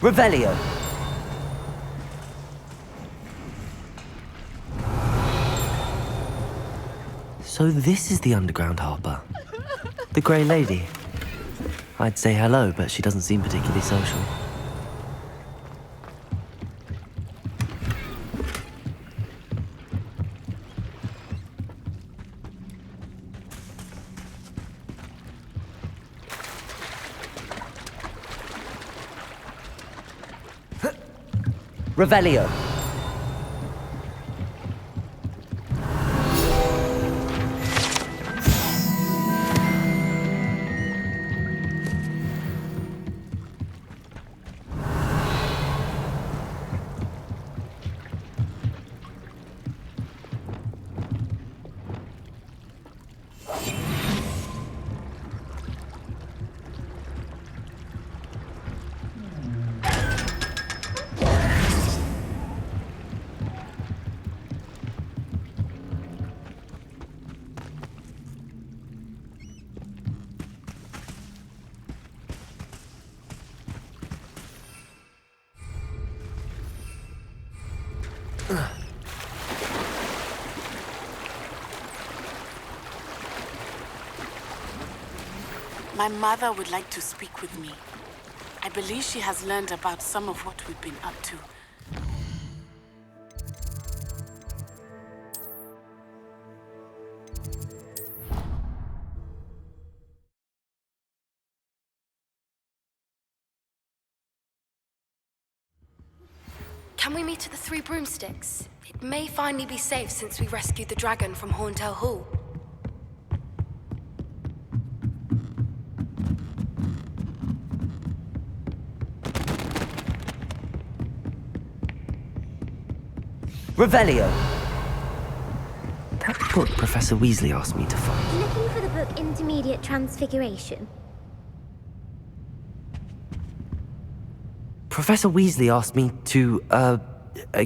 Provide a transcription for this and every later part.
Revelio. So this is the underground harbour. The Grey Lady. I'd say hello, but she doesn't seem particularly social. Revelio. My mother would like to speak with me. I believe she has learned about some of what we've been up to. Can we meet at the Three Broomsticks? It may finally be safe since we rescued the dragon from Horntail Hall. Revelio. That book Professor Weasley asked me to find. Looking for the book Intermediate Transfiguration? Professor Weasley asked me to,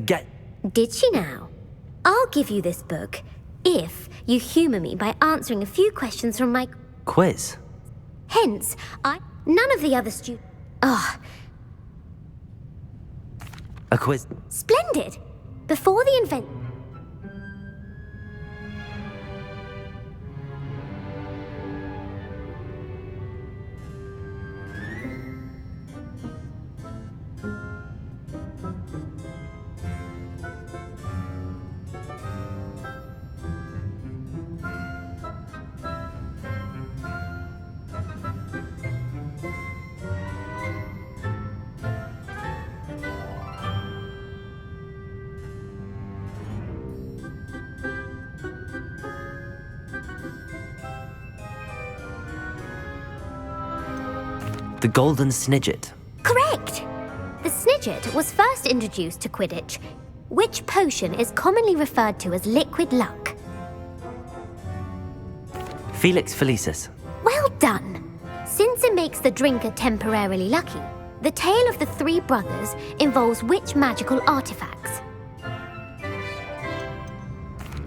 get... Did she now? I'll give you this book if you humour me by answering a few questions from my... Quiz? Hence, none of the other Ah. A quiz? Splendid! Before the invent... The Golden Snidget. Correct! The Snidget was first introduced to Quidditch, which potion is commonly referred to as liquid luck. Felix Felicis. Well done! Since it makes the drinker temporarily lucky, the tale of the three brothers involves which magical artifacts?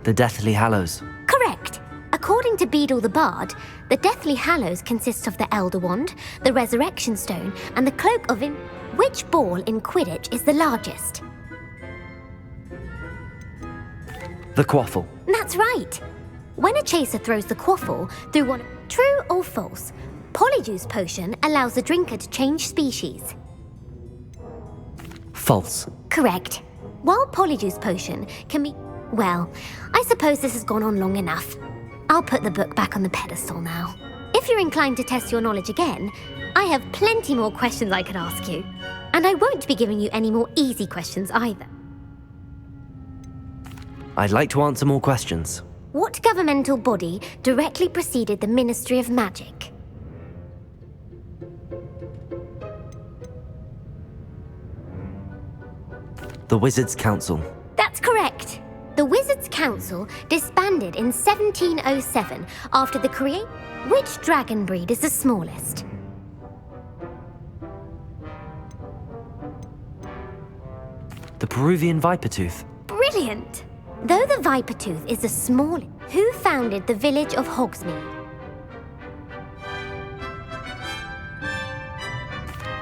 The Deathly Hallows. Correct! According to Beedle the Bard, the Deathly Hallows consists of the Elder Wand, the Resurrection Stone, and the Cloak of Which ball in Quidditch is the largest? The Quaffle. That's right! When a chaser throws the Quaffle through one... True or false? Polyjuice Potion allows the drinker to change species. False. Correct. While Polyjuice Potion can be... Well, I suppose this has gone on long enough. I'll put the book back on the pedestal now. If you're inclined to test your knowledge again, I have plenty more questions I could ask you. And I won't be giving you any more easy questions either. I'd like to answer more questions. What governmental body directly preceded the Ministry of Magic? The Wizards' Council. That's correct. The Wizards' Council disbanded in 1707 after the creation. Which dragon breed is the smallest? The Peruvian Vipertooth. Brilliant! Though the Vipertooth is the smallest, who founded the village of Hogsmeade?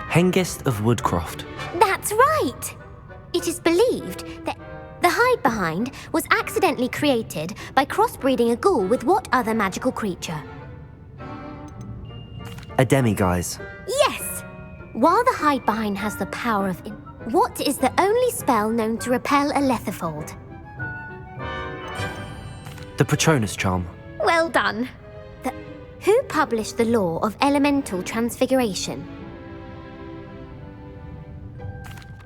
Hengist of Woodcroft. That's right! It is believed that the hide-behind was accidentally created by crossbreeding a ghoul with what other magical creature? A demiguise. Yes! While the hide-behind has the power of... what is the only spell known to repel a lethifold? The Patronus charm. Well done. Who published the law of elemental transfiguration?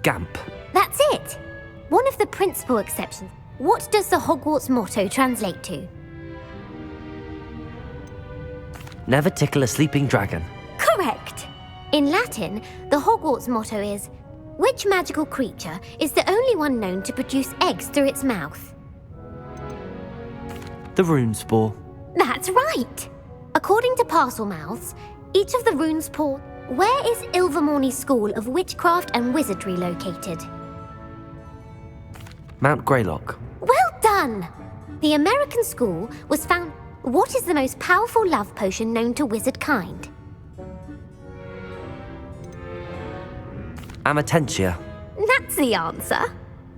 Gamp. That's it! One of the principal exceptions. What does the Hogwarts motto translate to? Never tickle a sleeping dragon. Correct! In Latin, the Hogwarts motto is, which magical creature is the only one known to produce eggs through its mouth? The rune spore. That's right! According to Parselmouths, each of the runes pour. Where is Ilvermorny's School of Witchcraft and Wizardry located? Mount Greylock. Well done! The American school was found... What is the most powerful love potion known to wizard kind? Amatentia. That's the answer.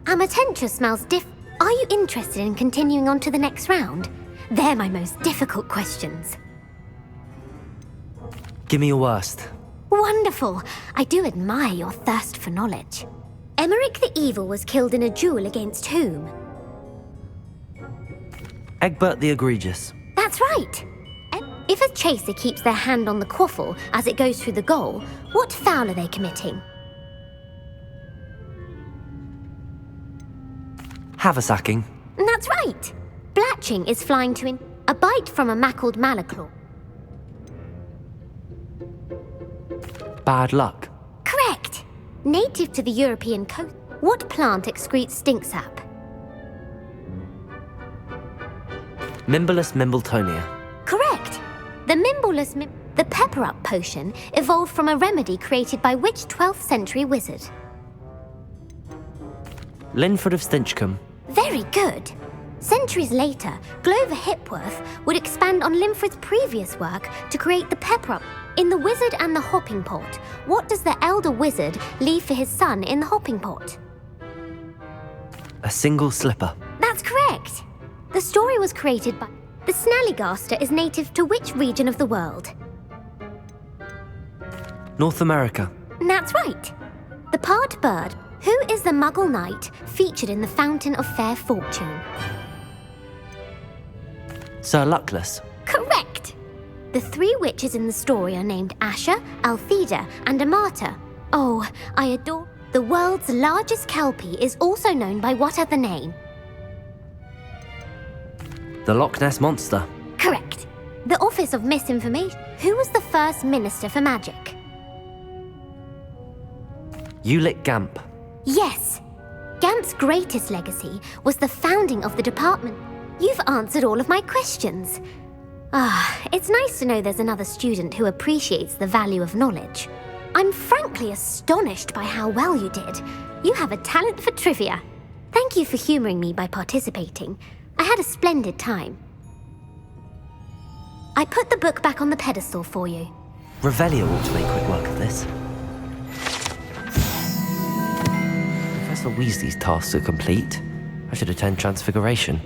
Amatentia smells Are you interested in continuing on to the next round? They're my most difficult questions. Give me your worst. Wonderful. I do admire your thirst for knowledge. Emmerich the Evil was killed in a duel against whom? Egbert the Egregious. That's right. If a chaser keeps their hand on the quaffle as it goes through the goal, what foul are they committing? Haversacking. That's right. Blatching is flying to a bite from a mackled malaclaw. Bad luck. Correct. Native to the European coast, what plant excretes stink sap? Mimblus Mimbletonia. Correct. The pepper-up potion evolved from a remedy created by which 12th century wizard? Linford of Stinchcombe. Very good. Centuries later, Glover Hipworth would expand on Linford's previous work to create the pepper-up. In The Wizard and the Hopping Pot, what does the elder wizard leave for his son in the hopping pot? A single slipper. That's correct. The story was created by... The Snallygaster is native to which region of the world? North America. That's right. The part bird. Who is the Muggle knight featured in the Fountain of Fair Fortune? Sir Luckless. Correct. The three witches in the story are named Asha, Altheda, and Amata. Oh, I adore... The world's largest kelpie is also known by what other name? The Loch Ness Monster. Correct. The Office of Misinformation. Who was the first Minister for Magic? Ulick Gamp. Yes. Gamp's greatest legacy was the founding of the department. You've answered all of my questions. It's nice to know there's another student who appreciates the value of knowledge. I'm frankly astonished by how well you did. You have a talent for trivia. Thank you for humoring me by participating. I had a splendid time. I put the book back on the pedestal for you. Revelio ought to make quick work of this. Professor Weasley's tasks are complete. I should attend Transfiguration.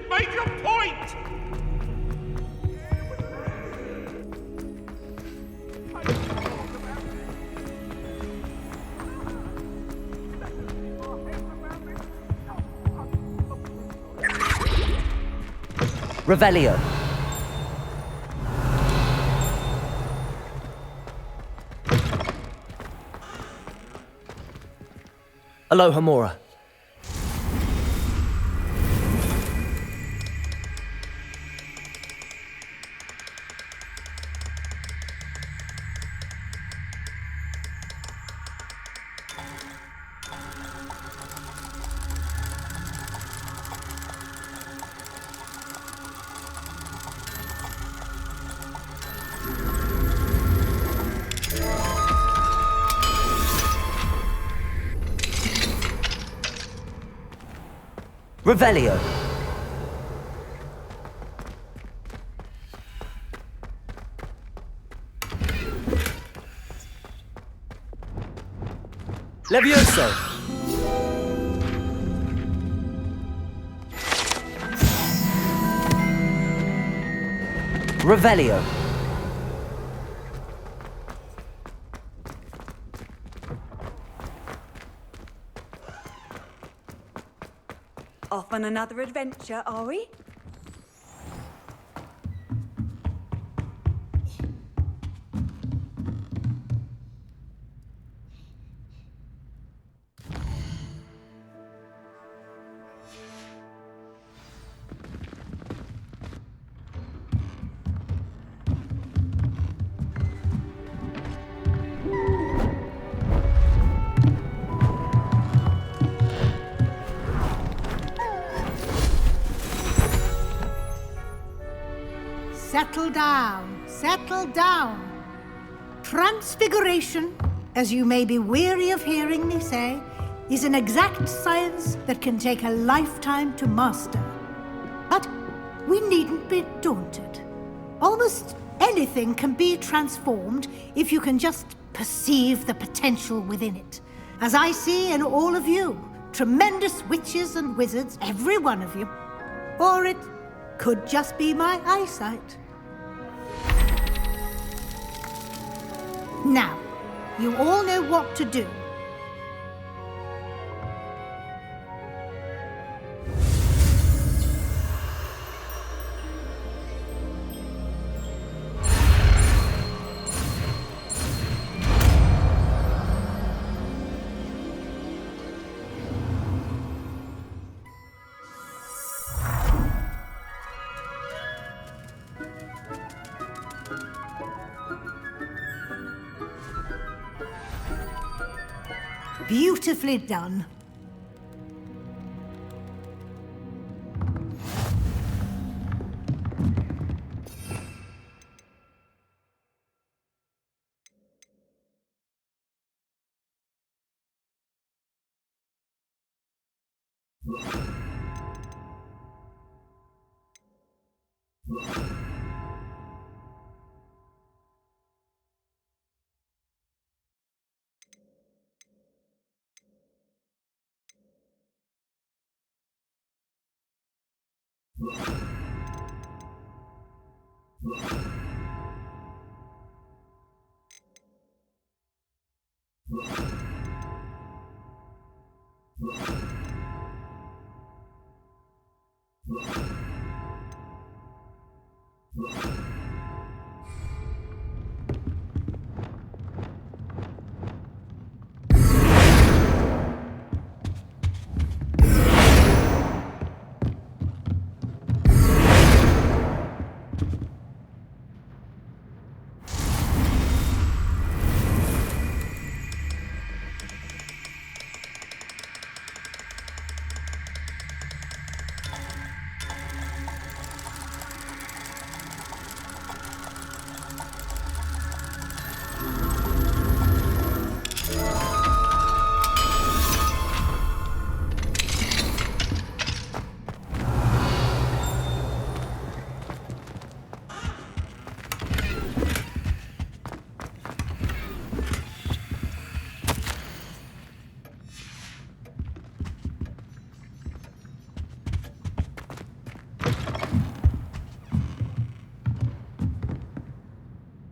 Make your point! Revelio. Aloha Mora. Revelio. Levioso. Revelio. Off on another adventure, are we? Settle down, settle down. Transfiguration, as you may be weary of hearing me say, is an exact science that can take a lifetime to master. But we needn't be daunted. Almost anything can be transformed if you can just perceive the potential within it. As I see in all of you, tremendous witches and wizards, every one of you. Or it could just be my eyesight. Now, you all know what to do. Beautifully done.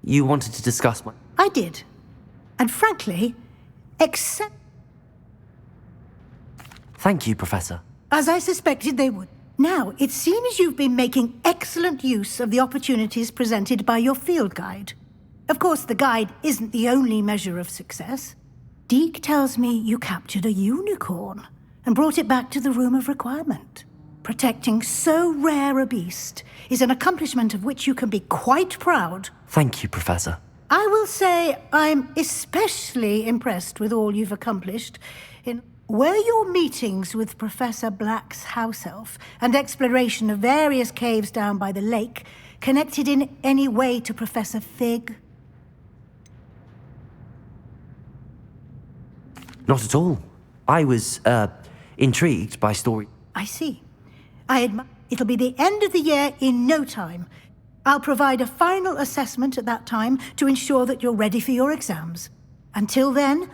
You wanted to discuss my... I did. And frankly, except Thank you, Professor. as I suspected they would. Now, it seems you've been making excellent use of the opportunities presented by your field guide. Of course, the guide isn't the only measure of success. Deke tells me you captured a unicorn and brought it back to the Room of Requirement. Protecting so rare a beast is an accomplishment of which you can be quite proud. Thank you, Professor. I will say I'm especially impressed with all you've accomplished. Were your meetings with Professor Black's house elf and exploration of various caves down by the lake connected in any way to Professor Fig? Not at all. I was, intrigued by story. I see. It'll be the end of the year in no time. I'll provide a final assessment at that time to ensure that you're ready for your exams. Until then,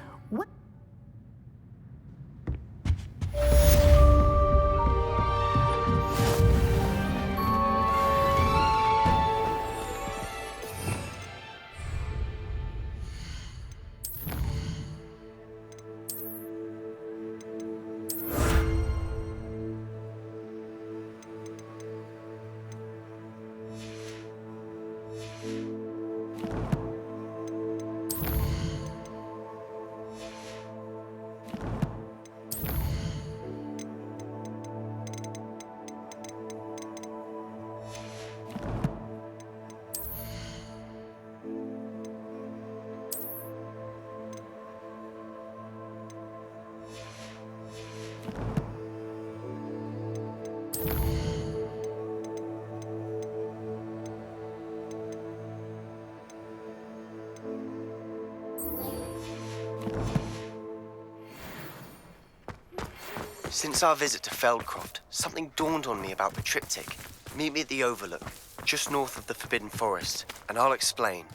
Since our visit to Feldcroft, something dawned on me about the triptych. Meet me at the Overlook, just north of the Forbidden Forest, and I'll explain.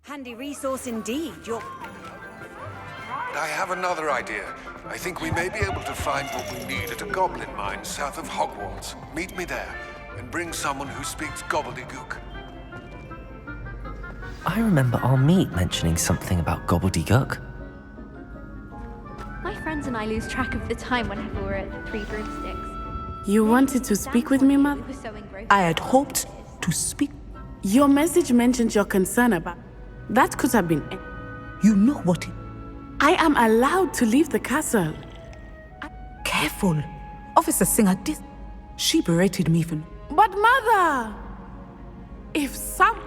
Handy resource indeed. I have another idea. I think we may be able to find what we need at a goblin mine south of Hogwarts. Meet me there, and bring someone who speaks gobbledygook. I remember our meet mentioning something about gobbledygook. My friends and I lose track of the time whenever we're at the Three Broomsticks. You wanted to speak with me, Mother? I had hoped to speak. Your message mentioned your concern about... That could have been... You know what it... I am allowed to leave the castle. Careful. Officer Singer did... She berated me for... But Mother! If some...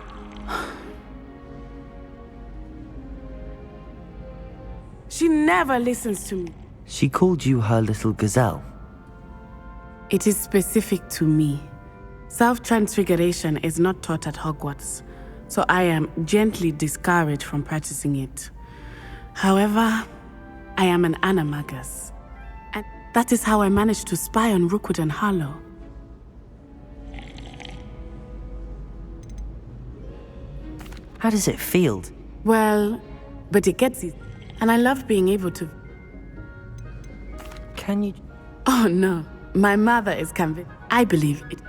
She never listens to me. She called you her little gazelle. It is specific to me. Self-transfiguration is not taught at Hogwarts, so I am gently discouraged from practicing it. However, I am an animagus, and that is how I managed to spy on Rookwood and Harlow. How does it feel? Well, but it gets it, and I love being able to... Can you... Oh no, my mother is convinced. I believe it.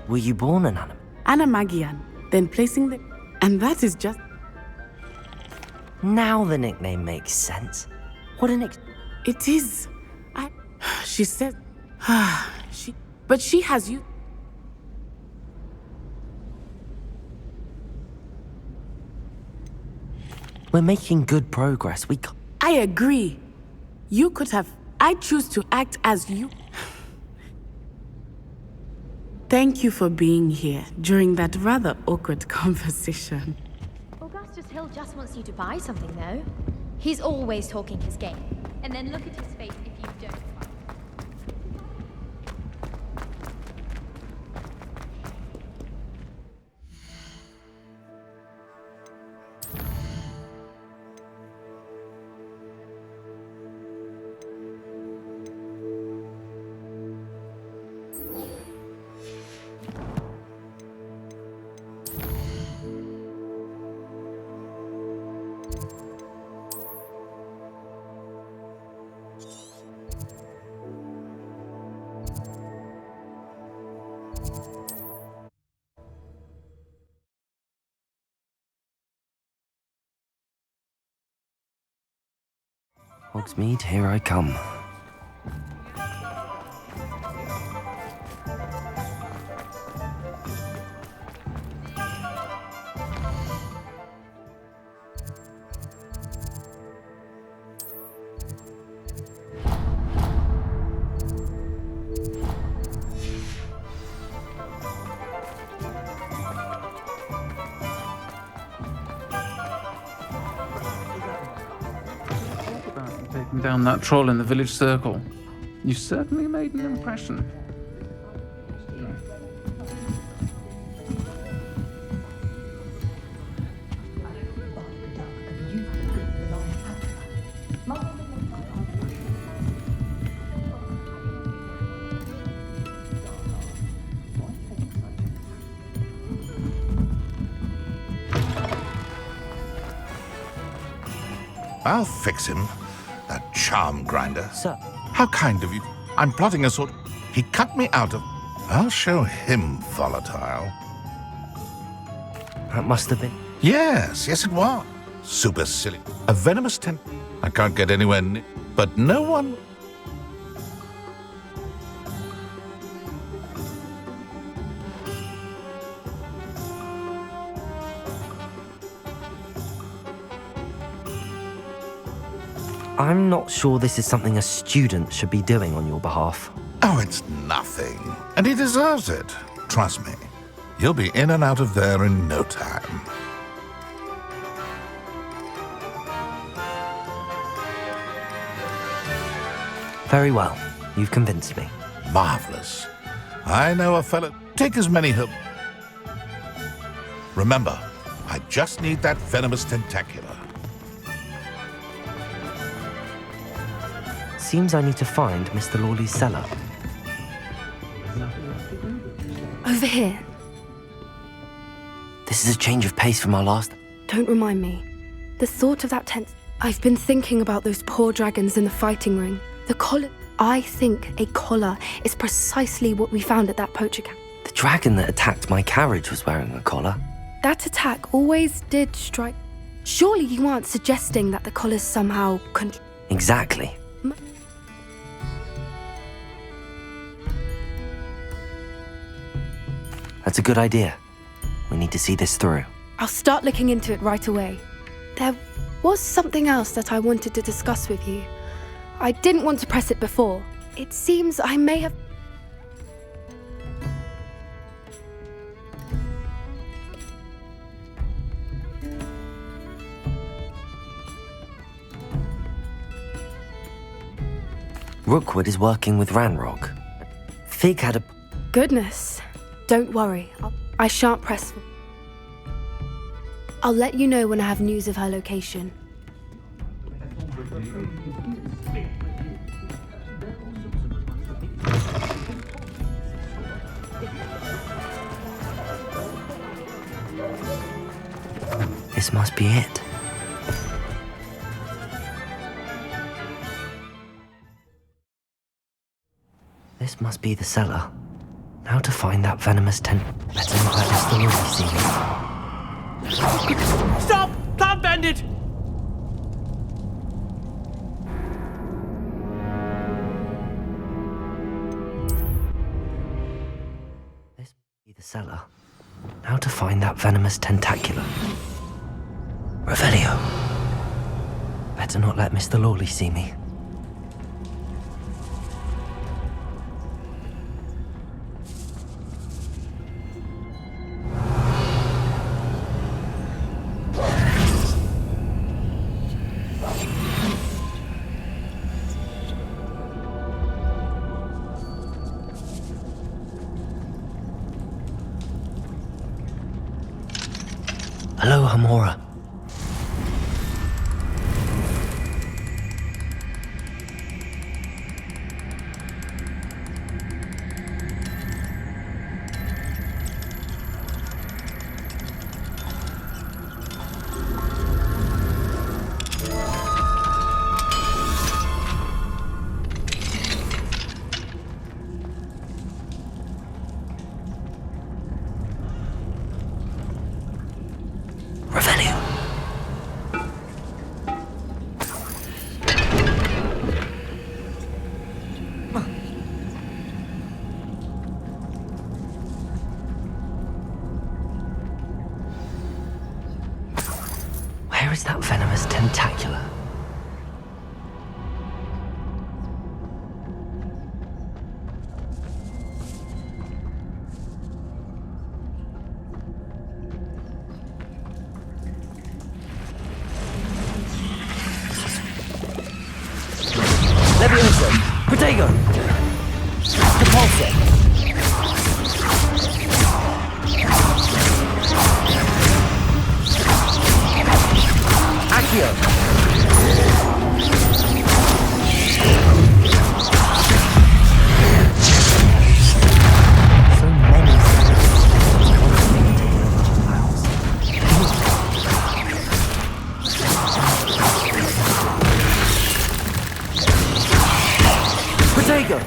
Were you born an Animagian, then placing the... And that is just... Now the nickname makes sense. What an It is. She said... But she has you... We're making good progress. I agree. You could have... I choose to act as you... Thank you for being here during that rather awkward conversation. Augustus Hill just wants you to buy something, though. He's always talking his game. And then look at his face if you don't buy. Hogsmeade, here I come. Down that troll in the village circle. You certainly made an impression. I'll fix him. That charm grinder. Sir. How kind of you. I'm plotting a sort... He cut me out of... I'll show him volatile. That must have been... Yes, it was. Super silly. A venomous I can't get anywhere near... But no one... I'm not sure this is something a student should be doing on your behalf. Oh, it's nothing. And he deserves it. Trust me. You'll be in and out of there in no time. Very well. You've convinced me. Marvelous. I know a fella. Take as many help. Remember, I just need that venomous tentacular. Seems I need to find Mr. Lawley's cellar. Over here. This is a change of pace from our last... Don't remind me. The thought of that tent... I've been thinking about those poor dragons in the fighting ring. The collar... I think a collar is precisely what we found at that poacher camp. The dragon that attacked my carriage was wearing a collar. That attack always did strike... Surely you aren't suggesting that the collar's somehow... Exactly. That's a good idea. We need to see this through. I'll start looking into it right away. There was something else that I wanted to discuss with you. I didn't want to press it before. It seems I may have... Rookwood is working with Ranrock. Fig had a... Goodness. Don't worry. I shan't press... I'll let you know when I have news of her location. This must be it. This must be the cellar. Now to find that venomous tent. Better not let Mr. Lawley see me. Stop! Can't bend it! This must be the cellar. Now to find that venomous tentacular. Revelio. Better not let Mr. Lawley see me. Hello, Hamora. Revelio. tentacular. Levioso! Protego! Repulse! Accio! So many Protego!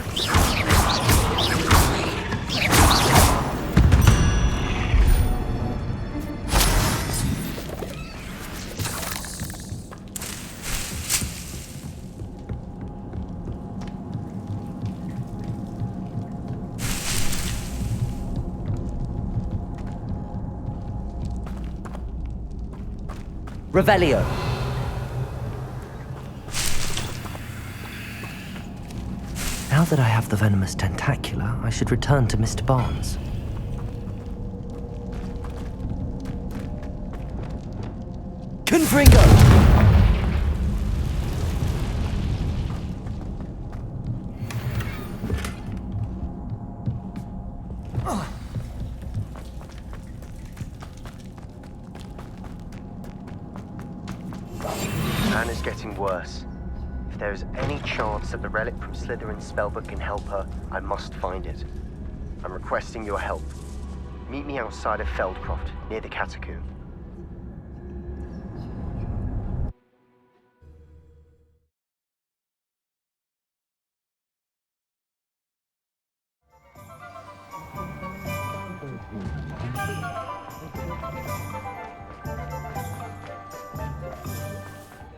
Revelio. Now that I have the venomous tentacula, I should return to Mr. Barnes. Confringo! Anna's getting worse. If there is any chance that the relic from Slytherin's spellbook can help her, I must find it. I'm requesting your help. Meet me outside of Feldcroft, near the catacomb.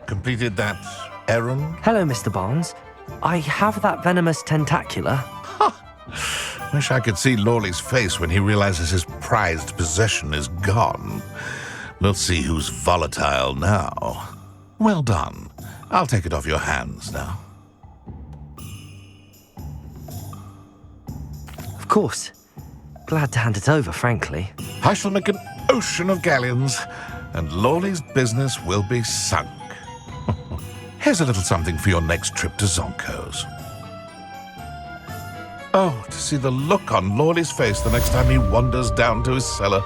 Completed that errand? Hello, Mr. Barnes. I have that venomous tentacula. Wish I could see Lawley's face when he realizes his prized possession is gone. We'll see who's volatile now. Well done. I'll take it off your hands now. Of course. Glad to hand it over, frankly. I shall make an ocean of galleons, and Lawley's business will be sunk. Here's a little something for your next trip to Zonko's. Oh, to see the look on Lawley's face the next time he wanders down to his cellar.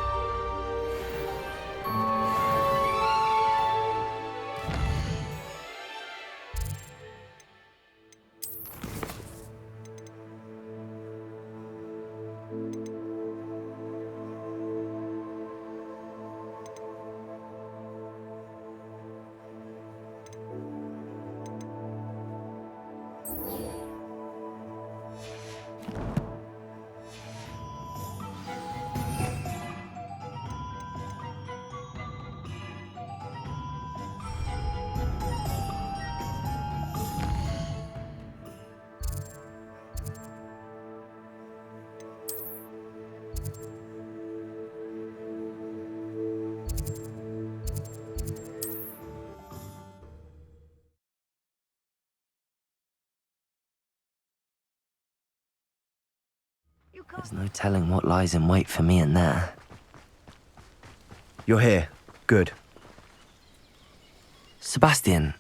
There's no telling what lies in wait for me in there. You're here. Good. Sebastian,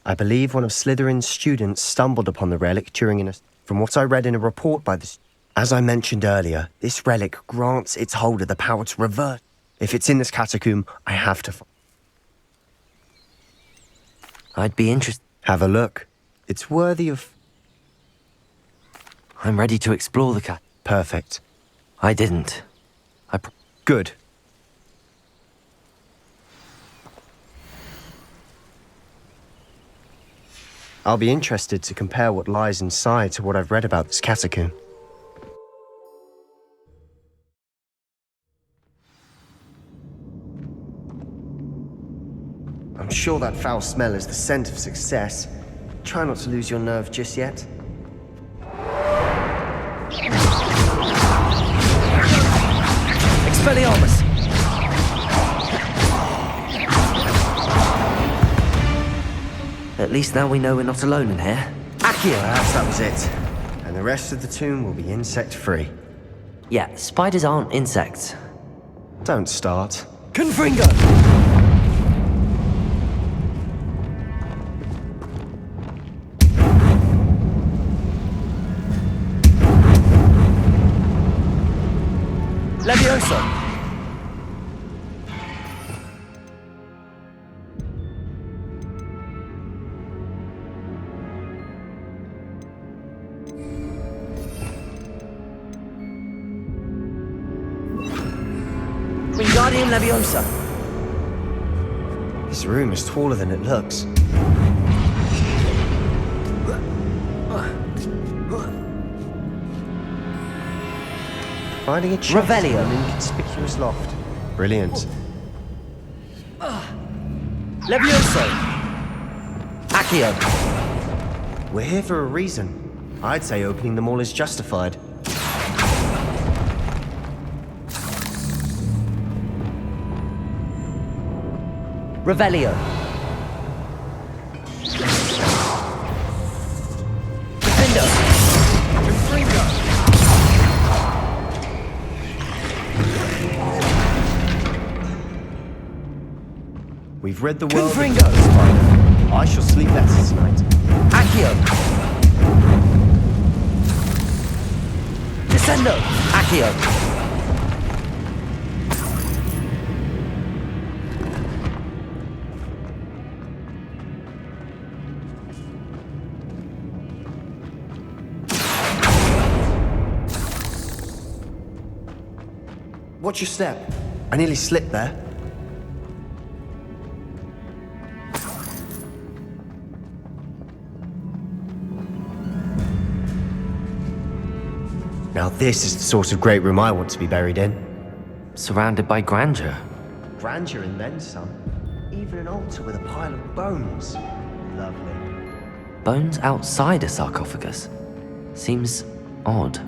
I believe one of Slytherin's students stumbled upon the relic during From what I read in a report by the... As I mentioned earlier, this relic grants its holder the power to revert. If it's in this catacomb, I have to... I'd be interested. Have a look. It's worthy of... I'm ready to explore the cat. Perfect. I didn't. Good. I'll be interested to compare what lies inside to what I've read about this catacomb. I'm sure that foul smell is the scent of success. Try not to lose your nerve just yet. Expelliarmus! At least now we know we're not alone in here. Accio! Perhaps that was it. And the rest of the tomb will be insect-free. Yeah, spiders aren't insects. Don't start. Confringo! Levioso! Wingardium Leviosa! This room is taller than it looks. Finding a chest in an inconspicuous loft. Brilliant. Levioso! Accio! We're here for a reason. I'd say opening them all is justified. Revelio! Defendo! Confringo! We've read the world. Confringo! Spider. I shall sleep better tonight. Accio! Descendo! Accio! Watch your step. I nearly slipped there. Now this is the sort of great room I want to be buried in. Surrounded by grandeur. Grandeur and then some. Even an altar with a pile of bones. Lovely. Bones outside a sarcophagus. Seems odd.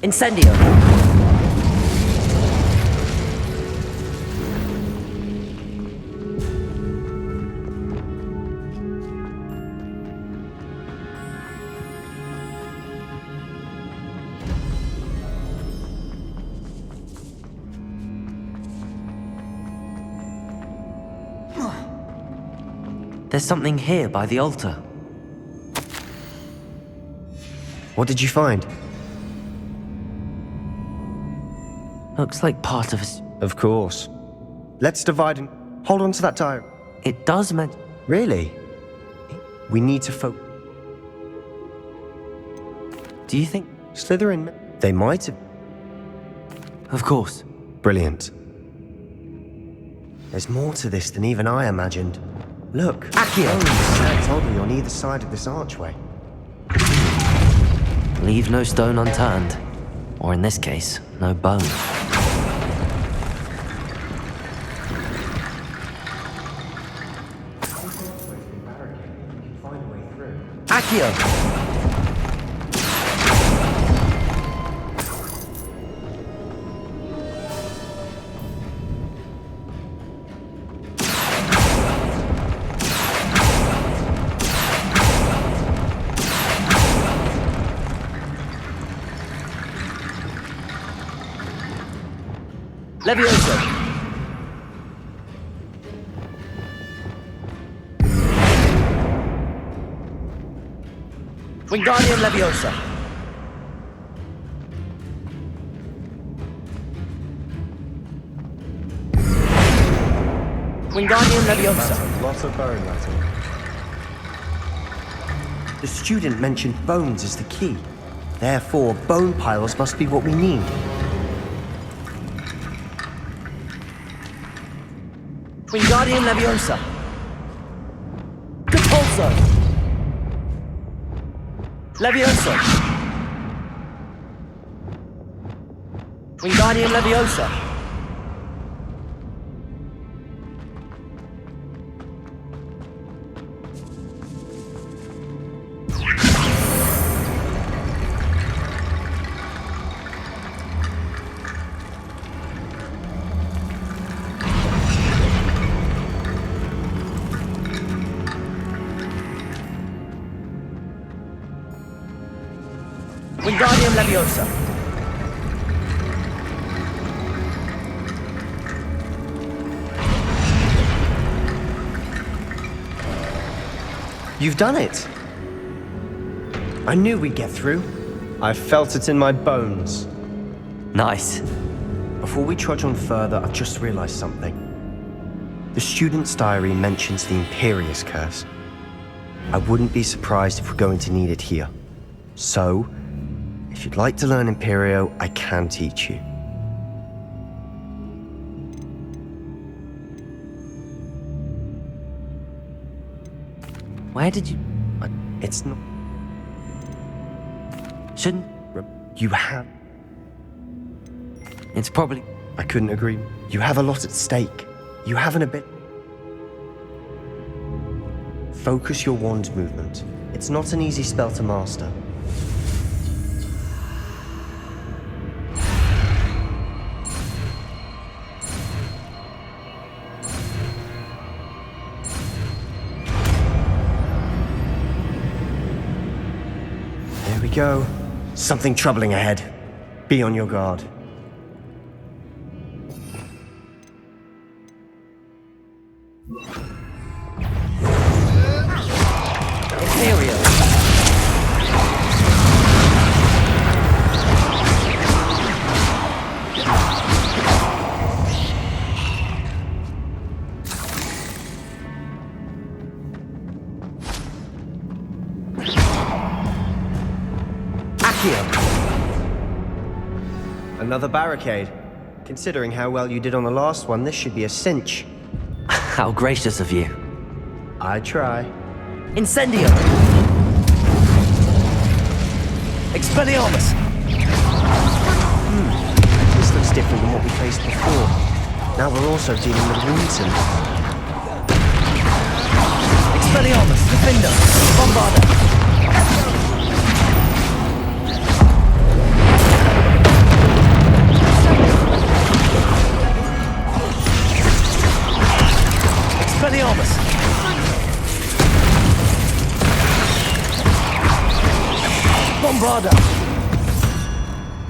Incendio! There's something here by the altar. What did you find? Looks like part of us. Of course. Let's divide and hold on to that tire. It does mean. Really? We need to focus. Do you think? Slytherin. They might have. Of course. Brilliant. There's more to this than even I imagined. Look. Accio! Stacked oddly on either side of this archway. Leave no stone unturned. Or in this case, no bone. Accio! Levioso! Wingardium Leviosa! Wingardium Leviosa! That's a lot of bone rattle. The student mentioned bones as the key. Therefore, bone piles must be what we need. Wingardium Leviosa! Compulso! Leviosa! Wingardium Leviosa! Wingardium Leviosa. You've done it! I knew we'd get through. I felt it in my bones. Nice. Before we trudge on further, I've just realized something. The student's diary mentions the Imperious Curse. I wouldn't be surprised if we're going to need it here. So, if you'd like to learn Imperio, I can teach you. Where did you... It's not... Shouldn't... You have... It's probably... I couldn't agree. You have a lot at stake. You haven't a bit... Focus your wand movement. It's not an easy spell to master. There we go. Something troubling ahead. Be on your guard. Imperio. Another barricade. Considering how well you did on the last one, this should be a cinch. How gracious of you. I try. Incendio! Expelliarmus! This looks different than what we faced before. Now we're also dealing with Winton. Expelliarmus! Defender! Bombarder! Expelliarmus! Bombarder!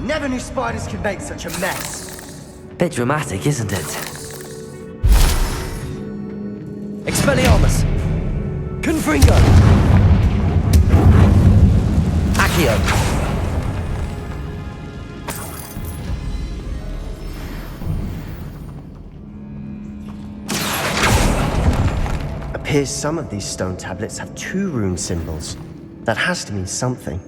Never knew spiders could make such a mess. Bit dramatic, isn't it? Expelliarmus! Confringo! Accio! Appears some of these stone tablets have 2 rune symbols. That has to mean something.